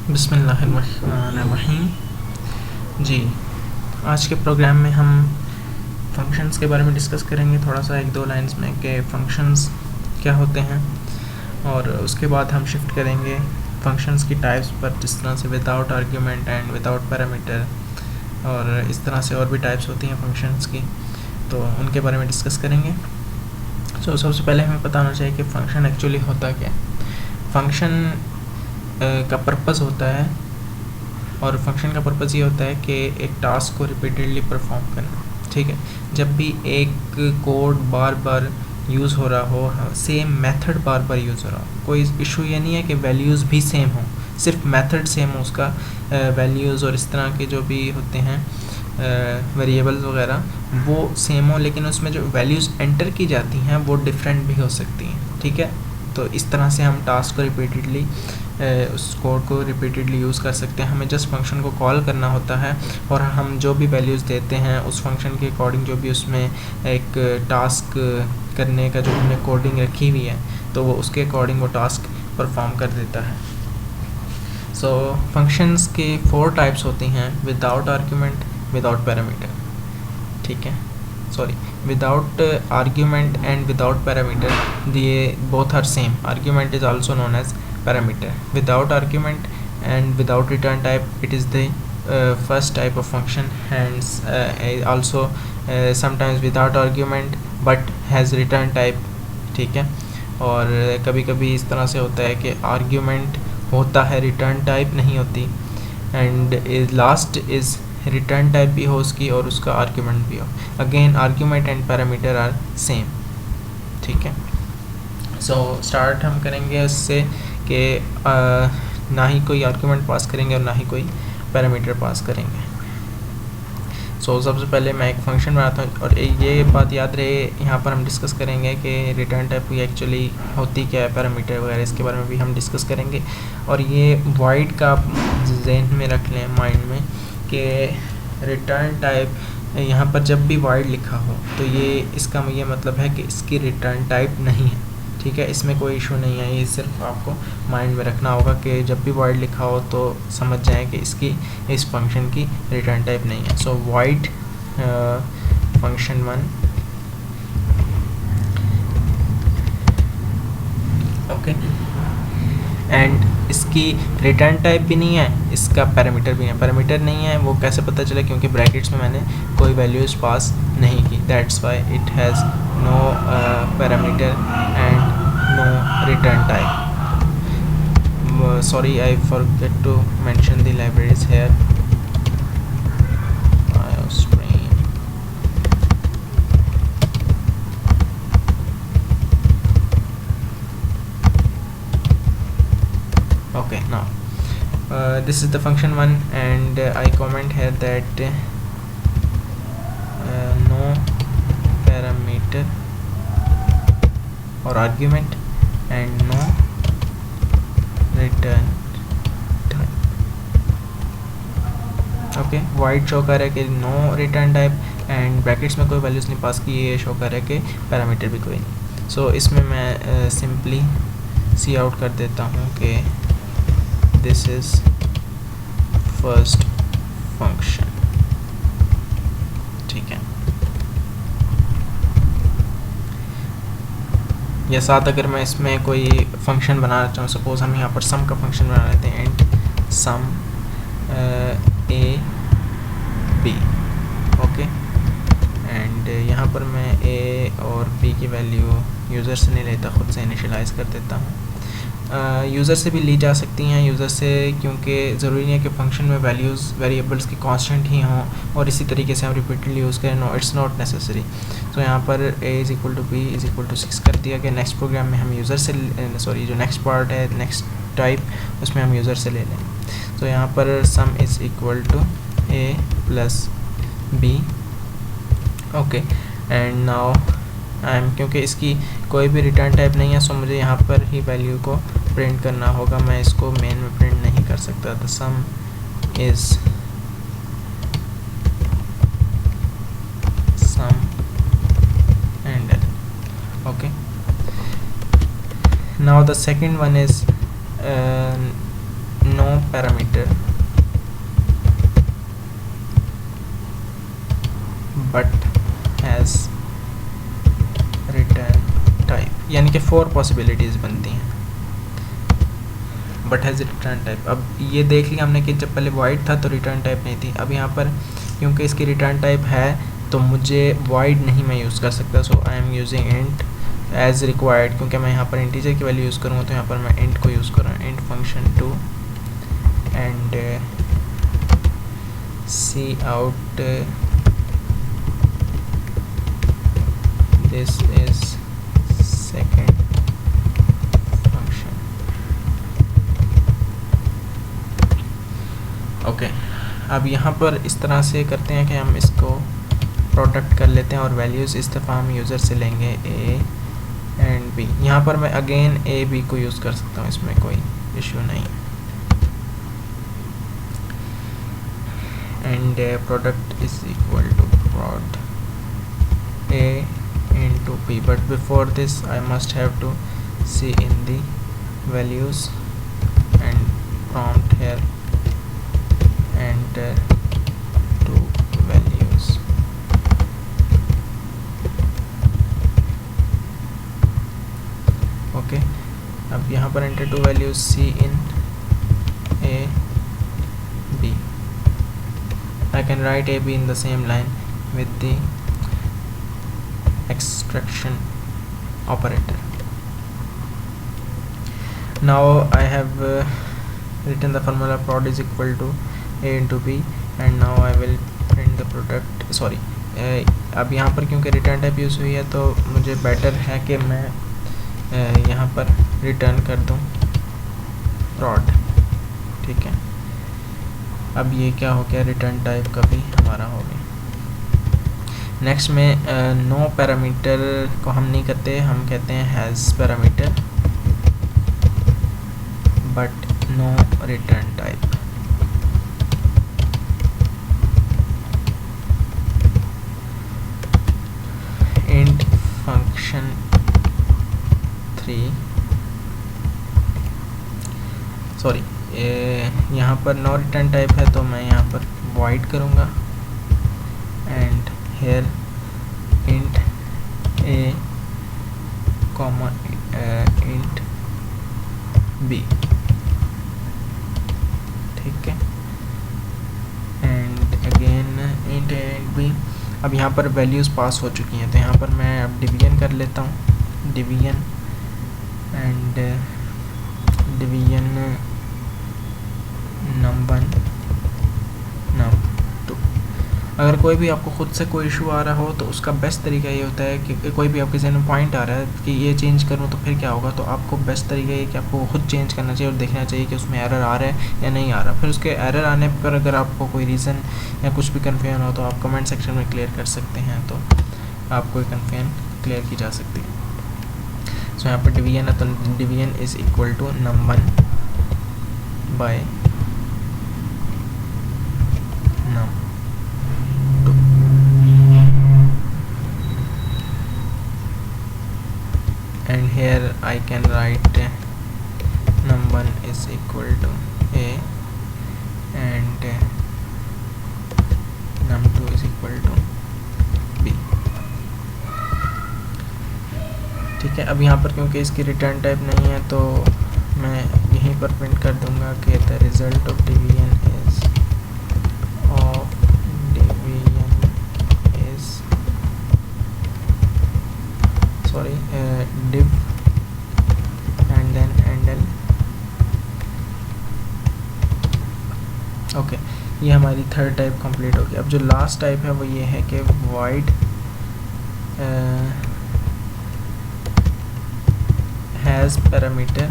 बिस्मिल्लाहिर्रहमानिर्रहीम। जी, आज के प्रोग्राम में हम फंक्शंस के बारे में डिस्कस करेंगे थोड़ा सा, एक दो लाइंस में, कि फंक्शंस क्या होते हैं, और उसके बाद हम शिफ्ट करेंगे फंक्शंस की टाइप्स पर, जिस तरह से without argument and without parameter, और इस तरह से और भी टाइप्स होती हैं फंक्शंस की, तो उनके बारे में डिस्कस करेंगे। सो सबसे पहले हमें पता होना चाहिए कि फ़ंक्शन एक्चुअली होता क्या है। फंक्शन का पर्पज़ होता है, और फंक्शन का पर्पज़ ये होता है कि एक टास्क को रिपीटेडली परफॉर्म करना। ठीक है, जब भी एक कोड बार बार यूज़ हो रहा हो, सेम मेथड बार बार यूज़ हो रहा हो, कोई इशू ये नहीं है कि वैल्यूज़ भी सेम हो, सिर्फ मेथड सेम हो उसका, वैल्यूज़ और इस तरह के जो भी होते हैं वेरिएबल्स वगैरह वो सेम हो, लेकिन उसमें जो वैल्यूज़ एंटर की जाती हैं वो डिफरेंट भी हो सकती हैं। ठीक है, तो इस तरह से हम टास्क को रिपीटेडली, उस कोड को रिपीटेडली यूज़ कर सकते हैं। हमें जस्ट फंक्शन को कॉल करना होता है, और हम जो भी वैल्यूज़ देते हैं उस फंक्शन के अकॉर्डिंग, जो भी उसमें एक टास्क करने का जो हमने कोडिंग रखी हुई है, तो वो उसके अकॉर्डिंग वो टास्क परफॉर्म कर देता है। सो फंक्शंस के 4 टाइप्स होती हैं: विदाउट आर्ग्यूमेंट, विदाउट पैरामीटर, ठीक है, sorry, without argument and without parameter, ये both are same. Argument is also known as parameter. Without argument and without return type, it is the first type of function, hence also sometimes without argument but has return type. ठीक है, और कभी कभी इस तरह से होता है कि आर्ग्यूमेंट होता है, रिटर्न टाइप नहीं होती, and last is return type भी हो उसकी और उसका आर्ग्यूमेंट भी हो। Again argument and parameter are same. ठीक है, सो स्टार्ट हम करेंगे उससे कि ना ही कोई आर्गूमेंट पास करेंगे और ना ही कोई पैरामीटर पास करेंगे। सो सबसे पहले मैं एक फ़ंक्शन बनाता हूँ, और ये बात याद रहे, यहाँ पर हम डिस्कस करेंगे कि रिटर्न टाइप की एक्चुअली होती क्या है, पैरामीटर वगैरह, इसके बारे में भी हम डिस्कस करेंगे। और ये वॉइड का आप जहन में रख लें, माइंड में, कि रिटर्न टाइप यहाँ पर जब भी वॉइड लिखा हो तो ये इसका ये मतलब है कि इसकी रिटर्न टाइप नहीं है। ठीक है, इसमें कोई इशू नहीं है, ये सिर्फ आपको माइंड में रखना होगा कि जब भी वॉइड लिखा हो तो समझ जाएं कि इसकी, इस फंक्शन की रिटर्न टाइप नहीं है। सो वॉइड फंक्शन 1, ओके, एंड इसकी रिटर्न टाइप भी नहीं है, इसका पैरामीटर भी नहीं है। पैरामीटर नहीं है वो कैसे पता चले, क्योंकि ब्रैकेट्स में मैंने कोई वैल्यूज़ पास नहीं की, that's why it has no parameter and no return type. Sorry, I forget to mention the libraries here. IOStream. Okay, now this is the function 1, and I comment here that no parameter or argument and no return type. Okay, void show कर रहा है कि no return type, and brackets में कोई values नहीं पास की, ये show कर रहा है कि पैरामीटर भी कोई नहीं। सो इसमें मैं सिंपली सी आउट कर देता हूँ कि दिस इज़ फर्स्ट फंक्शन। ठीक है, या साथ अगर मैं इसमें कोई फंक्शन बनाना चाहूँ, सपोज़ हम यहाँ पर सम का फंक्शन बना लेते हैं, and sum a b, okay, and यहाँ पर मैं ए और बी की वैल्यू यूज़र से नहीं लेता, ख़ुद से इनिशियलाइज़ कर देता हूँ। यूज़र से भी ली जा सकती हैं, यूज़र से, क्योंकि ज़रूरी नहीं है कि फंक्शन में वैल्यूज़ वेरिएबल्स की कांस्टेंट ही हों और इसी तरीके से हम रिपीटेडली यूज़ करें। No, it's not necessary. तो यहाँ पर a is equal to b is equal to 6 कर दिया गया। नेक्स्ट प्रोग्राम में हम यूज़र से, सॉरी, जो नेक्स्ट पार्ट है, नेक्स्ट टाइप, उसमें हम यूज़र से ले लें। तो यहाँ पर sum is equal to a plus b, okay, and now क्योंकि इसकी कोई भी रिटर्न टाइप नहीं है, सो मुझे यहाँ पर ही वैल्यू को प्रिंट करना होगा, मैं इसको मेन में प्रिंट नहीं कर सकता। The sum is sum and, okay, now the second one is no parameter but has return type, यानी कि 4 पॉसिबिलिटीज़ बनती हैं बट हैज़ रिटर्न टाइप। अब ये देख लिया हमने कि जब पहले void था तो रिटर्न टाइप नहीं थी। अब यहाँ पर क्योंकि इसकी रिटर्न टाइप है तो मुझे void नहीं मैं यूज़ कर सकता, so I am using int as required. क्योंकि मैं यहाँ पर इंटीजर की वैल्यू यूज़ करूँगा तो यहाँ पर मैं int को यूज़ करूँगा, int function two and C out this is second function. Okay, अब यहाँ पर इस तरह से करते हैं कि हम इसको प्रोडक्ट कर लेते हैं और वैल्यूज़ इस दफ़ा हम यूज़र से लेंगे a एंड b। यहाँ पर मैं अगेन a b को यूज़ कर सकता हूँ, इसमें कोई इशू नहीं। And product is equal to prod a into b, but before this I must have to see in the values and prompt here enter two values। Okay, अब यहाँ पर enter two values c in a b। I can write a b in the same line with the extraction operator। Now I have written the formula prod is equal to a into b and now I will print the product। sorry, अब यहाँ पर क्योंकि return type use हुई है तो मुझे better है कि मैं यहाँ पर रिटर्न कर दूँ prod। ठीक है, अब ये क्या हो गया, रिटर्न टाइप का भी हमारा हो गया। नेक्स्ट में नो पैरामीटर को हम नहीं करते, हम कहते हैं has parameter but no return type. Int function 3 sorry, यहाँ पर नो रिटर्न टाइप है तो मैं यहाँ पर void करूँगा and here int a comma int b। ठीक है, and again int a int b। अब यहाँ पर वैल्यूज़ पास हो चुकी हैं तो यहाँ पर मैं अब डिवीजन कर लेता हूँ, division and division num1 num2। अगर कोई भी आपको ख़ुद से कोई इशू आ रहा हो तो उसका बेस्ट तरीका ये होता है कि कोई भी आपके जहन में पॉइंट आ रहा है कि ये चेंज करूँ तो फिर क्या होगा, तो आपको बेस्ट तरीका ये कि आपको खुद चेंज करना चाहिए और देखना चाहिए कि उसमें एरर आ रहा है या नहीं आ रहा। फिर उसके एरर आने पर अगर आपको कोई रीज़न या कुछ भी कन्फ्यूजन हो तो आप कमेंट सेक्शन में क्लियर कर सकते हैं, तो आपको कन्फ्यूजन क्लियर की जा सकती है। सो यहाँ पर डिवीजन है तो division is equal to num1 by num2। and here I can write num1 is equal to a and num2 is equal to b। ठीक है, अब यहाँ पर क्योंकि इसकी रिटर्न टाइप नहीं है तो मैं यहीं पर प्रिंट कर दूंगा कि the result of division is div and then handle। Okay, ये हमारी थर्ड टाइप कंप्लीट हो गई। अब जो लास्ट टाइप है वो ये है कि void has parameter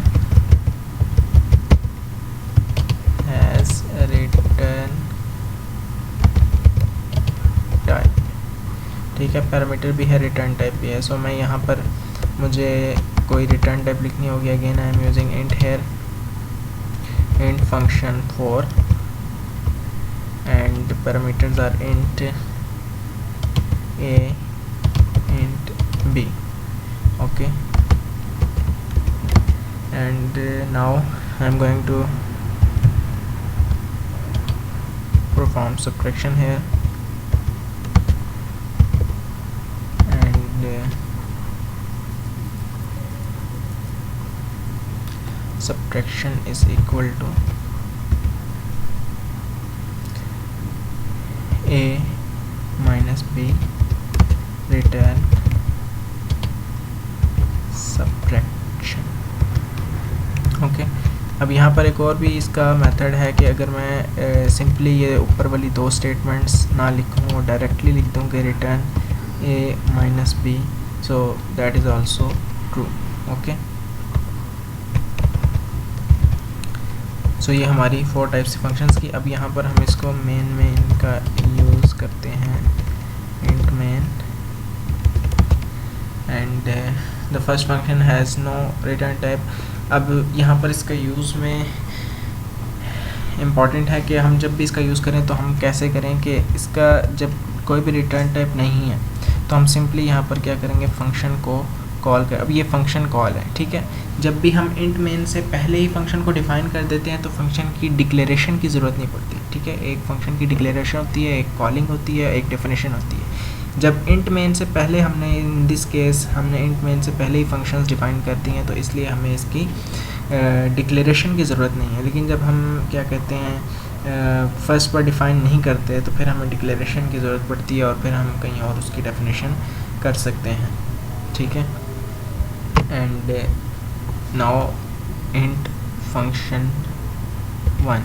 has return type। ठीक है, पैरामीटर भी है, रिटर्न टाइप भी है। सो मैं यहाँ पर मुझे कोई रिटर्न टाइप लिखनी होगी। Again I am using int here, int function 4 and parameters are int a int b। Okay, and now I'm going to perform subtraction here, and subtraction is equal to a minus b return subtraction. Okay अब यहाँ पर एक और भी इसका method है कि अगर मैं सिंपली ये ऊपर वाली दो स्टेटमेंट्स ना लिखूँ और डायरेक्टली लिख दूँ कि return a minus b, so that is also true. Okay, so ये हमारी 4 टाइप्स की फंक्शंस की. अब यहाँ पर हम इसको मेन में इनका यूज़ करते हैं, int main, and the first function has no return type. अब यहाँ पर इसका यूज़ में इम्पॉर्टेंट है कि हम जब भी इसका यूज़ करें तो हम कैसे करें कि इसका जब कोई भी रिटर्न टाइप नहीं है तो हम सिंपली यहाँ पर क्या करेंगे, फंक्शन को कॉल कर. अब ये फंक्शन कॉल है, ठीक है. जब भी हम इंट मेन से पहले ही फंक्शन को डिफ़ाइन कर देते हैं तो फंक्शन की डिक्लेरेशन की ज़रूरत नहीं पड़ती, ठीक है. एक फंक्शन की डिक्लेरेशन होती है, एक कॉलिंग होती है, एक डेफिनेशन होती है. जब इंट मेन से पहले हमने, इन दिस केस हमने इंट मेन से पहले ही फंक्शंस डिफ़ाइन कर दी हैं, तो इसलिए हमें इसकी डिक्लेरेशन की ज़रूरत नहीं है. लेकिन जब हम क्या कहते हैं फर्स्ट पर डिफ़ाइन नहीं करते तो फिर हमें डिक्लेरेशन की ज़रूरत पड़ती है और फिर हम कहीं और उसकी डेफिनेशन कर सकते हैं, ठीक है. एंड नाउ इंट फंक्शन 1,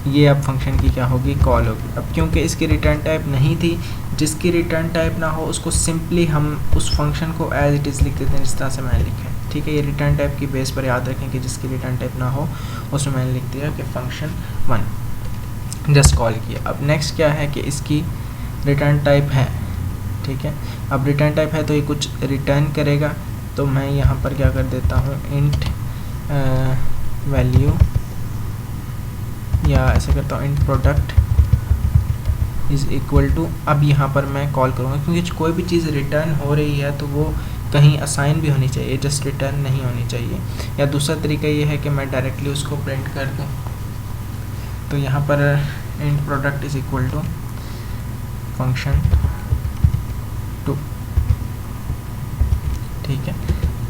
ये अब फंक्शन की क्या होगी, कॉल होगी. अब क्योंकि इसकी रिटर्न टाइप नहीं थी, जिसकी रिटर्न टाइप ना हो उसको सिंपली हम उस फंक्शन को एज इट इज़ लिख देते हैं, जिस तरह से मैंने लिखा है, ठीक है. ये रिटर्न टाइप की बेस पर याद रखें कि जिसकी रिटर्न टाइप ना हो उसमें मैंने लिख दिया कि फंक्शन 1 जस्ट कॉल किया. अब नेक्स्ट क्या है कि इसकी रिटर्न टाइप है, ठीक है. अब रिटर्न टाइप है तो ये कुछ रिटर्न करेगा, तो मैं यहाँ पर क्या कर देता हूँ, इंट वैल्यू, या ऐसे करता हूँ int product is equal to. अब यहाँ पर मैं कॉल करूँगा क्योंकि कोई भी चीज़ रिटर्न हो रही है तो वो कहीं असाइन भी होनी चाहिए, जस्ट रिटर्न नहीं होनी चाहिए. या दूसरा तरीका ये है कि मैं डायरेक्टली उसको प्रिंट कर दूँ, तो यहाँ पर int product is equal to function 2, ठीक है.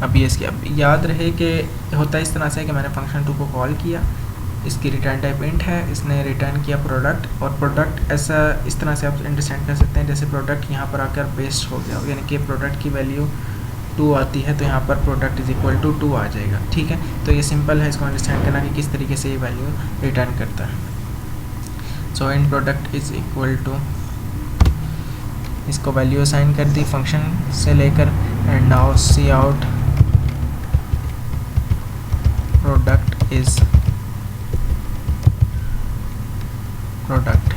अब ये इसकी, अब याद रहे कि होता है इस तरह से कि मैंने फंक्शन 2 को कॉल किया, इसकी रिटर्न टाइप इंट है, इसने रिटर्न किया प्रोडक्ट, और प्रोडक्ट ऐसा इस तरह से आप अंडरस्टैंड कर सकते हैं जैसे प्रोडक्ट यहाँ पर आकर पेस्ट हो गया, यानी कि प्रोडक्ट की वैल्यू 2 आती है तो यहाँ पर प्रोडक्ट इज़ इक्वल टू 2 आ जाएगा, ठीक है. तो ये सिंपल है इसको अंडरस्टैंड करना कि किस तरीके से ये वैल्यू रिटर्न करता है. So int product is equal to, इसको वैल्यू असाइन कर दी फंक्शन से लेकर, and now see out product is product.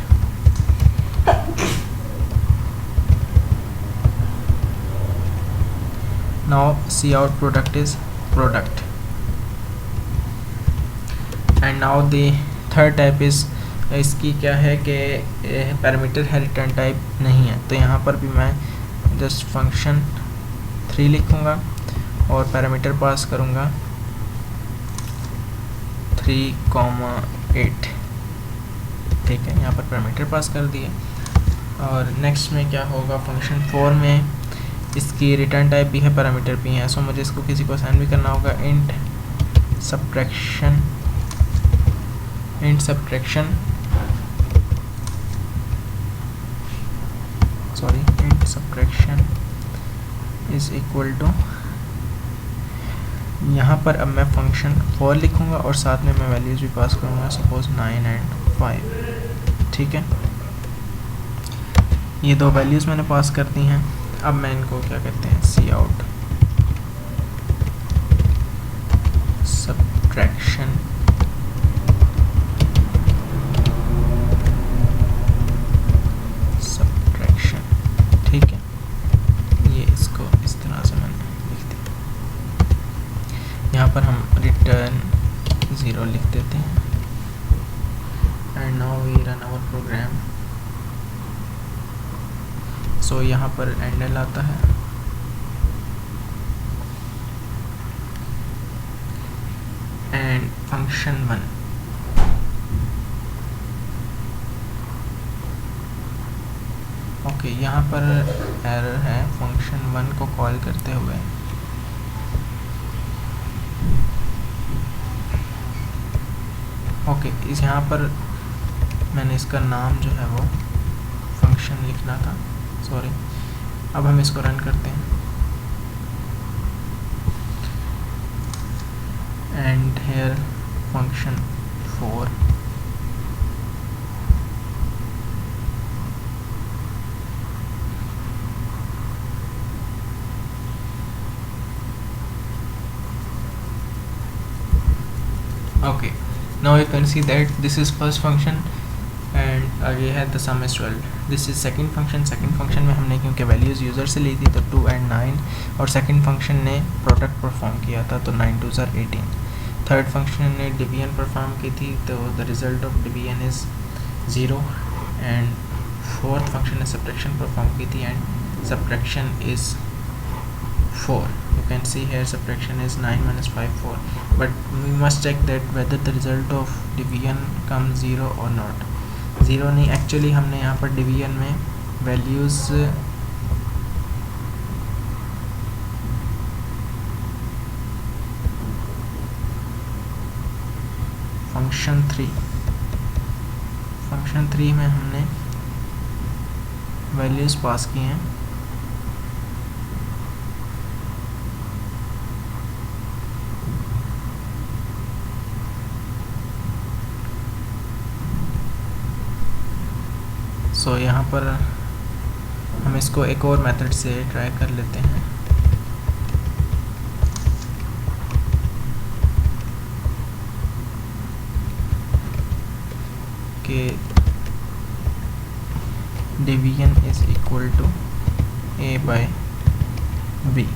Now see out product is product. And now the third type is, इसकी क्या है कि पैरामीटर है, रिटर्न टाइप नहीं है, तो यहाँ पर भी मैं जस्ट फंक्शन 3 लिखूँगा और पैरामीटर पास करूँगा 3,8, ठीक है. यहाँ पर पैरामीटर पास कर दिए. और नेक्स्ट में क्या होगा, फंक्शन 4 में इसकी रिटर्न टाइप भी है, पैरामीटर भी है, सो मुझे इसको किसी को असाइन भी करना होगा. Int subtraction is equal to, यहाँ पर अब मैं फंक्शन 4 लिखूँगा और साथ में मैं वैल्यूज़ भी पास करूँगा, सपोज 9 एंड 5, ठीक है. ये 2 वैल्यूज़ मैंने पास कर दी हैं. अब मैं इनको क्या कहते हैं, सी आउट सब्ट्रैक्शन ठीक है. ये इसको इस तरह से मैंने लिख दिया. यहाँ पर हम रिटर्न 0 लिख देते हैं. And now we run our program. So यहाँ पर एंडल आता है, फंक्शन 1। ओके, यहाँ पर एरर है फंक्शन 1 को कॉल करते हुए। ओके, इस यहाँ पर मैंने इसका नाम जो है वो फंक्शन लिखना था, सॉरी। अब हम इसको रन करते हैं and here function 4 okay. Now you can see that this is first function and ये है the sum is 12. This is second function. Second function में हमने क्योंकि वैल्यूज़ यूज़र से ली थी तो 2 and 9 और second function ने प्रोडक्ट परफॉर्म किया था तो 9 2s are 18. थर्ड फंक्शन ने डिवीजन परफॉर्म की थी तो the result of division is 0 and fourth function ने सब्ट्रैक्शन परफॉर्म की थी and subtraction is 4. You can see here subtraction is 9 minus 5 4, but we must check that whether the result of division comes 0 or not. 0 नहीं, actually हमने यहाँ पर division में values function 3 में हमने values पास किए हैं। सो यहाँ पर हम इसको एक और मेथड से ट्राई कर लेते हैं कि division is equal to a by b।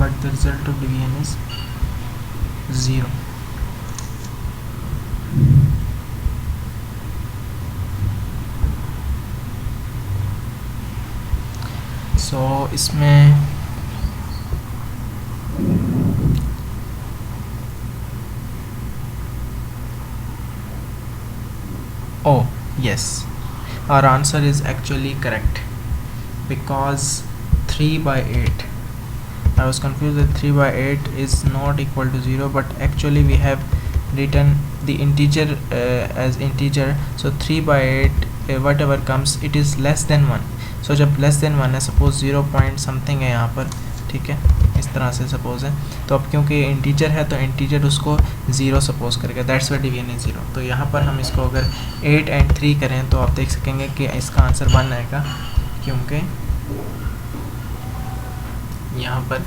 but the result of division is 0. So इसमें oh yes, our answer is actually correct because 3 by 8, I was confused that 3 by 8 is not equal to 0, but actually we have written the integer as integer, so 3 by 8 whatever comes it is less than 1. so जब less than 1 है, suppose 0 point something है यहाँ पर, ठीक है, इस तरह से सपोज है, तो अब क्योंकि इंटीजर है तो इंटीजर उसको 0 सपोज करेगा, दैट्स वाई डिवीजन इज 0. तो यहाँ पर हम इसको अगर 8 and 3 करें तो आप देख सकेंगे कि इसका आंसर 1 आएगा, क्योंकि यहाँ पर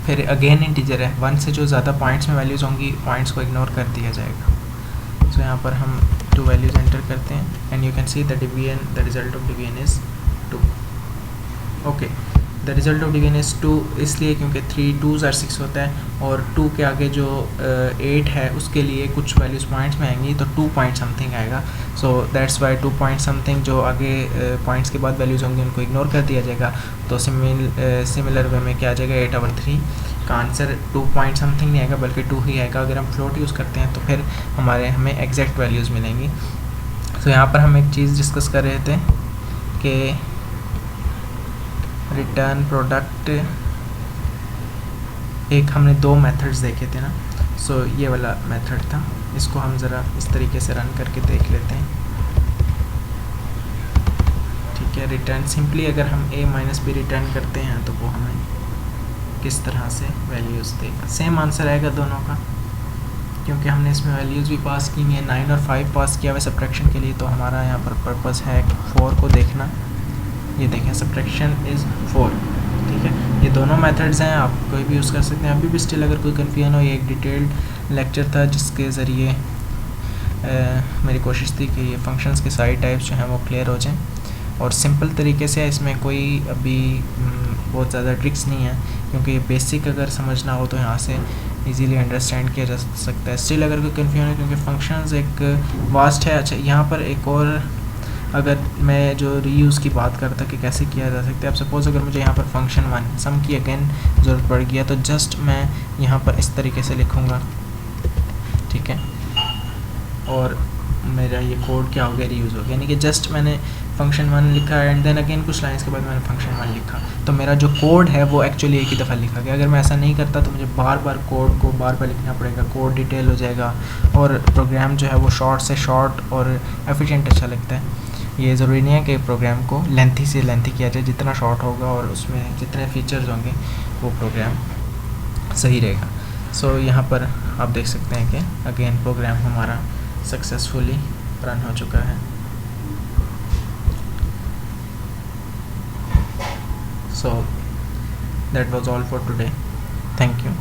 फिर अगेन इंटीजर है, 1 से जो ज़्यादा पॉइंट्स में वैल्यूज़ होंगी पॉइंट्स को इग्नोर कर दिया जाएगा. सो यहाँ पर हम 2 वैल्यूज़ एंटर करते हैं and you can see the division, the result of division is 2. Okay, the result of division is 2 इसलिए क्योंकि 3 2s are 6 होता है और 2 के आगे जो 8 है उसके लिए कुछ वैल्यूज़ पॉइंट्स में आएंगी तो 2 पॉइंट समथिंग आएगा. So that's why 2 point something जो आगे पॉइंट्स के बाद वैल्यूज़ होंगी उनको इग्नोर कर दिया जाएगा. तो सिमिलर वे में क्या आ जाएगा, 8/3 का आंसर 2 पॉइंट समथिंग नहीं आएगा बल्कि 2 ही आएगा. अगर हम फ्लोट यूज़ करते हैं तो फिर हमें एग्जैक्ट वैल्यूज़ मिलेंगी. तो यहाँ पर हम एक चीज़ डिस्कस कर रहे थे कि रिटर्न प्रोडक्ट, एक हमने 2 मेथड्स देखे थे ना. सो ये वाला मेथड था, इसको हम ज़रा इस तरीके से रन करके देख लेते हैं. ठीक है, रिटर्न सिंपली अगर हम a माइनस b रिटर्न करते हैं तो वो हमें किस तरह से वैल्यूज़ देगा. सेम आंसर आएगा दोनों का क्योंकि हमने इसमें वैल्यूज़ भी पास की हुई है, 9 और 5 पास किया हुआ है सब्ट्रैक्शन के लिए. तो हमारा यहाँ पर पर्पस है 4 को देखना. ये देखें, सब्ट्रैक्शन इज़ 4. ठीक है, ये दोनों मेथड्स हैं, आप कोई भी यूज़ कर सकते हैं. अभी भी स्टिल अगर कोई कन्फ्यूजन हो, ये एक डिटेल्ड लेक्चर था जिसके ज़रिए मेरी कोशिश थी कि ये फंक्शंस के सारी टाइप्स जो हैं वो क्लियर हो जाएं. और सिंपल तरीके से इसमें कोई अभी बहुत ज़्यादा ट्रिक्स नहीं है, क्योंकि बेसिक अगर समझना हो तो यहाँ से इजीली अंडरस्टैंड किया जा सकता है। स्टिल अगर कोई कन्फ्यूजन है, क्योंकि फंक्शंस एक वास्ट है। अच्छा, यहाँ पर एक और अगर मैं जो रीयूज़ की बात करता कि कैसे किया जा सकता है, अब सपोज़ अगर मुझे यहाँ पर फंक्शन 1 सम की अगेन ज़रूरत पड़ गया, तो जस्ट मैं यहाँ पर इस तरीके से लिखूँगा, ठीक है, और मेरा ये कोड क्या हो गया, रीयूज़ हो गया। यानी कि जस्ट मैंने फंक्शन 1 लिखा एंड देन अगेन कुछ लाइंस के बाद मैंने फंक्शन 1 लिखा, तो मेरा जो कोड है वो एक्चुअली एक ही दफ़ा लिखा गया। अगर मैं ऐसा नहीं करता तो मुझे बार बार कोड को बार बार लिखना पड़ेगा, कोड डिटेल हो जाएगा और प्रोग्राम जो है वो शॉर्ट से शॉर्ट और एफिशिएंट अच्छा लगता है। ये ज़रूरी नहीं है कि प्रोग्राम को लेंथी से लेंथी किया जाए, जितना शॉर्ट होगा और उसमें जितने फीचर्स होंगे वो प्रोग्राम सही रहेगा। सो यहाँ पर आप देख सकते हैं कि अगेन प्रोग्राम हमारा सक्सेसफुली रन हो चुका है। So that was all for today. Thank you.